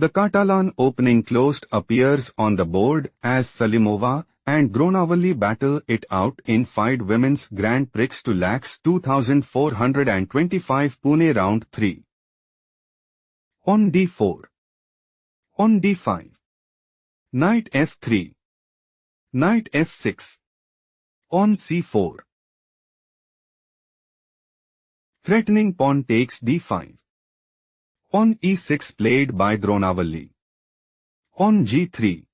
The Catalan opening closed appears on the board as Salimova and Dronavalli battle it out in Fide Women's Grand Prix to lakhs 2425 Pune round 3. On d4. On d5. Knight f3. Knight f6. On c4. Threatening pawn takes d5. On e6 played by Dronavalli. On g3.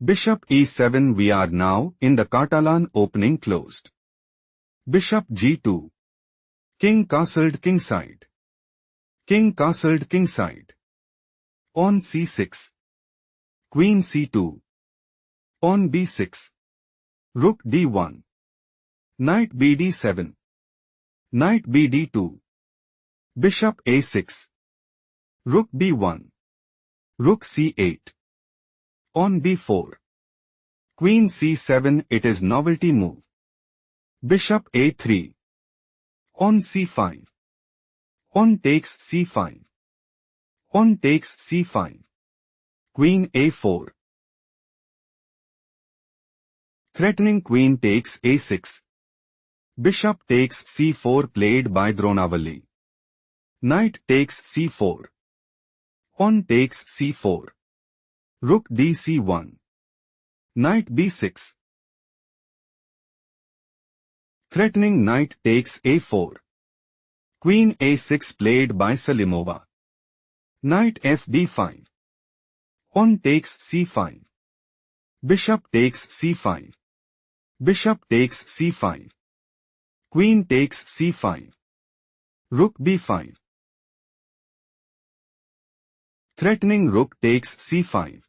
Bishop e7. We are now in the Catalan opening closed. Bishop g2. King castled kingside. King castled kingside. On c6. Queen c2. On b6. Rook d1. Knight bd7. Knight bd2. Bishop a6. Rook b1. Rook c8. On b4. Queen c7. It is novelty move. Bishop a3. On c5. On takes c5. On takes c5. Queen a4. Threatening queen takes a6. Bishop takes c4 played by Dronavalli. Knight takes c4. On takes c4. Rook dc1. Knight b6. Threatening knight takes a4. Queen a6 played by Salimova. Knight fd5. On takes c5. Bishop takes c5. Bishop takes c5. Queen takes c5. Rook b5. Threatening rook takes c5.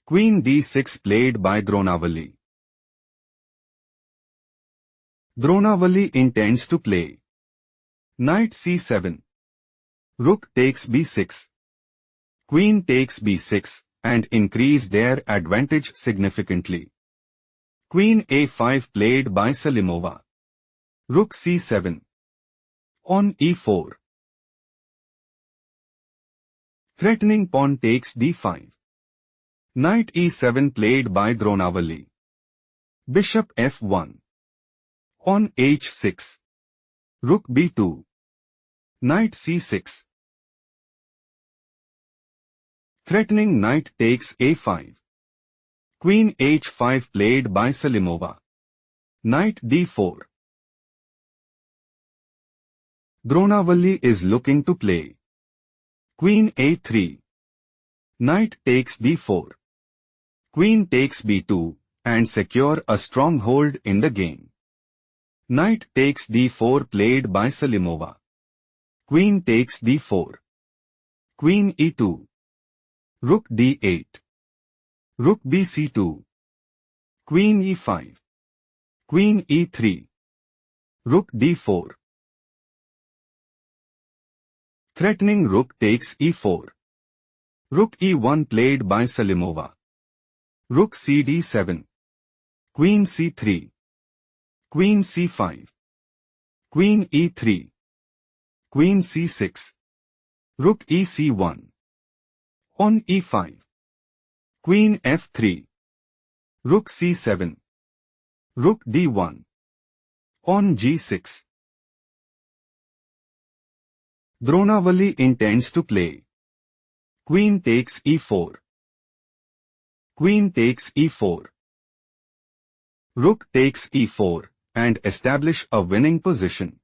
Queen d6 played by Dronavalli. Dronavalli intends to play knight c7. Rook takes b6. Queen takes b6 and increase their advantage significantly. Queen a5 played by Salimova. Rook c7. On e4. Threatening pawn takes d5. Knight e7 played by Dronavalli. Bishop f1. On h6. Rook b2. Knight c6. Threatening knight takes a5. Queen h5 played by Salimova. Knight d4. Dronavalli is looking to play Queen a3. Knight takes d4. Queen takes b2 and secure a stronghold in the game. Knight takes d4 played by Salimova. Queen takes d4. Queen e2. Rook d8. Rook bc2. Queen e5. Queen e3. Rook d4. Threatening rook takes e4. Rook e1 played by Salimova. Rook cd7. Queen c3. Queen c5. Queen e3. Queen c6. Rook ec1. On e5. Queen f3. Rook c7. Rook d1. On g6. Dronavalli intends to play Queen takes e4. Queen takes e4. Rook takes e4 and establish a winning position.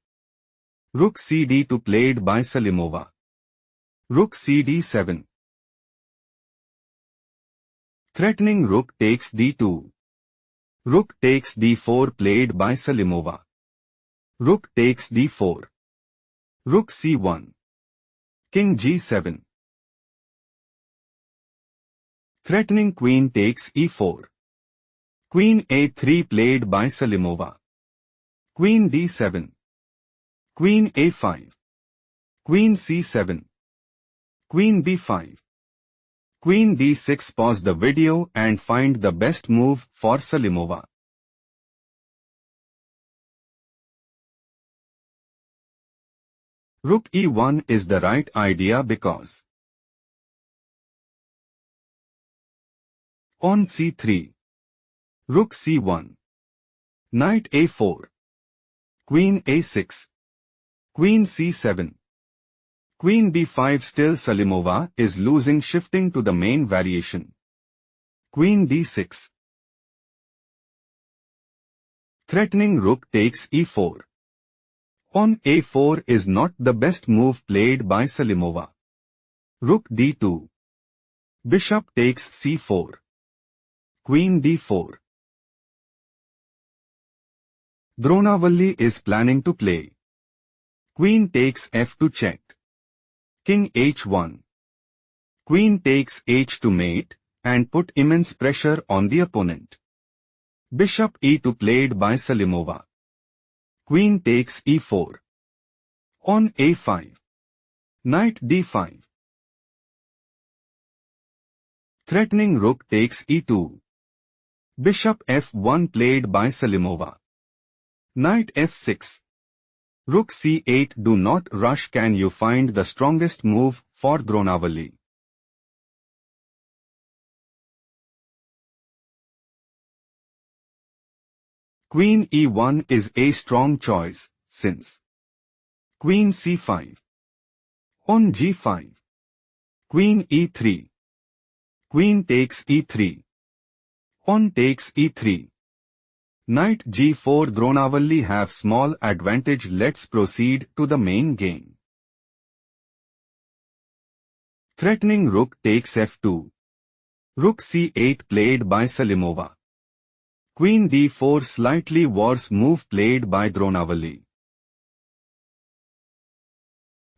Rook cd2 played by Salimova. Rook cd7. Threatening rook takes d2. Rook takes d4 played by Salimova. Rook takes d4. Rook c1. King g7. Threatening queen takes e4. Queen a3 played by Salimova. Queen d7. Queen a5. Queen c7. Queen b5. Queen d6. Pause the video and find the best move for Salimova. Rook e1 is the right idea because On c3. Rook c1. Knight a4. Queen a6. Queen c7. Queen b5. Still Salimova is losing, shifting to the main variation. Queen d6. Threatening rook takes e4. On a4 is not the best move played by Salimova. Rook d2. Bishop takes c4. Queen d4. Dronavalli is planning to play. Queen takes f2 check. King h1. Queen takes h2 mate and put immense pressure on the opponent. Bishop e2 played by Salimova. Queen takes e4. On a5. Knight d5. Threatening rook takes e2. Bishop f1 played by Salimova. Knight f6. Rook c8. Do not rush. Can you find the strongest move for Dronavalli? Queen e1 is a strong choice, since Queen c5. On g5. Queen e3. Queen takes e3. On takes e3. Knight g4. Dronavalli have small advantage. Let's proceed to the main game. Threatening rook takes f2. Rook c8 played by Salimova. Queen d4. Slightly worse move played by Dronavalli.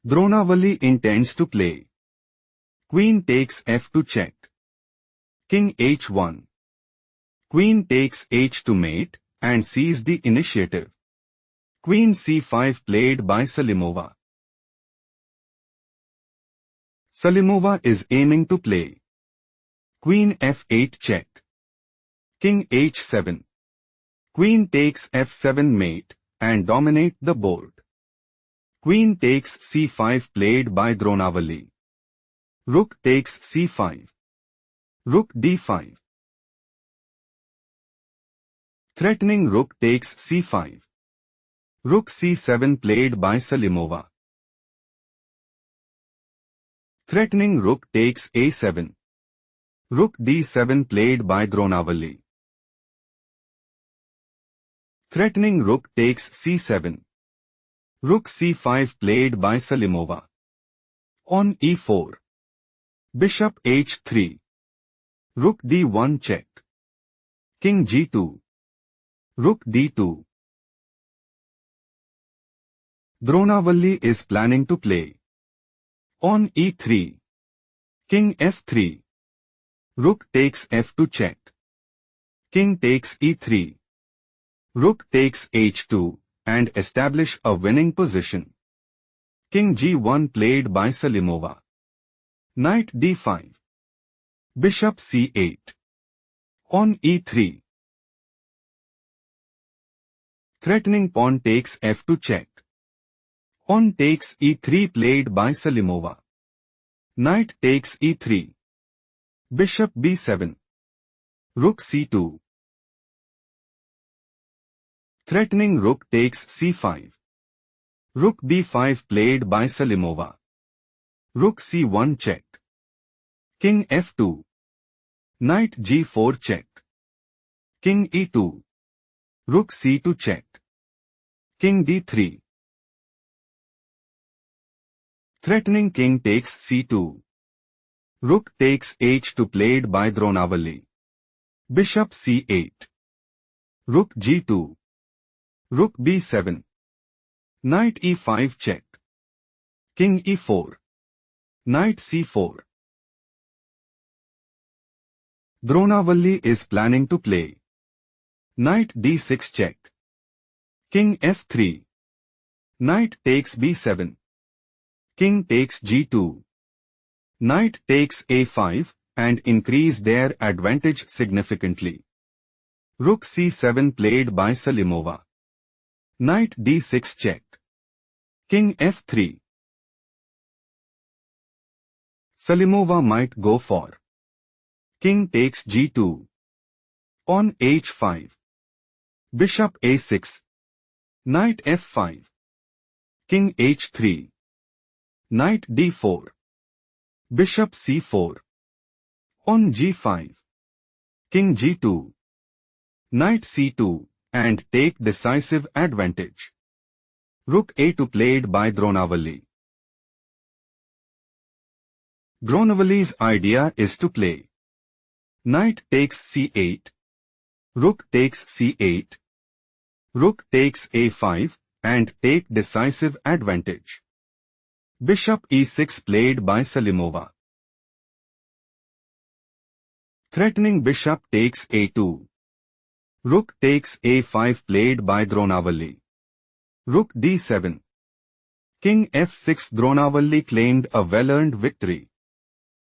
Dronavalli intends to play. Queen takes f2 check. King h1. Queen takes h2 mate and seize the initiative. Queen c5 played by Salimova. Salimova is aiming to play. Queen f8 check. King h7. Queen takes f7 mate and dominate the board. Queen takes c5 played by Dronavalli. Rook takes c5. Rook d5. Threatening rook takes c5. Rook c7 played by Salimova. Threatening rook takes a7. Rook d7 played by Dronavalli. Threatening rook takes c7. Rook c5 played by Salimova. On e4. Bishop h3. Rook d1 check. King g2. Rook d2. Dronavalli is planning to play. On e3. King f3. Rook takes f2 check. King takes e3. Rook takes h2 and establish a winning position. King g1 played by Salimova. Knight d5. Bishop c8. On e3. Threatening pawn takes f2 check. On takes e3 played by Salimova. Knight takes e3. Bishop b7. Rook c2. Threatening rook takes c5. Rook b5 played by Salimova. Rook c1 check. King f2. Knight g4 check. King e2. Rook c2 check. King d3. Threatening king takes c2. Rook takes h2 played by Dronavalli. Bishop c8. Rook g2. Rook b7. Knight e5 check. King e4. Knight c4. Dronavalli is planning to play. Knight d6 check. King f3. Knight takes b7. King takes g2. Knight takes a5 and increase their advantage significantly. Rook c7 played by Salimova. Knight d6 check. King f3. Salimova might go for King takes g2. On h5. Bishop a6. Knight f5. King h3. Knight d4. Bishop c4. On g5. King g2. Knight c2, and take decisive advantage. Rook a2 played by Dronavalli. Dronavalli's idea is to play knight takes c8, rook takes c8, rook takes a5, and take decisive advantage. Bishop e6 played by Salimova. Threatening bishop takes a2. Rook takes a5 played by Dronavalli. Rook d7. King f6. Dronavalli claimed a well-earned victory.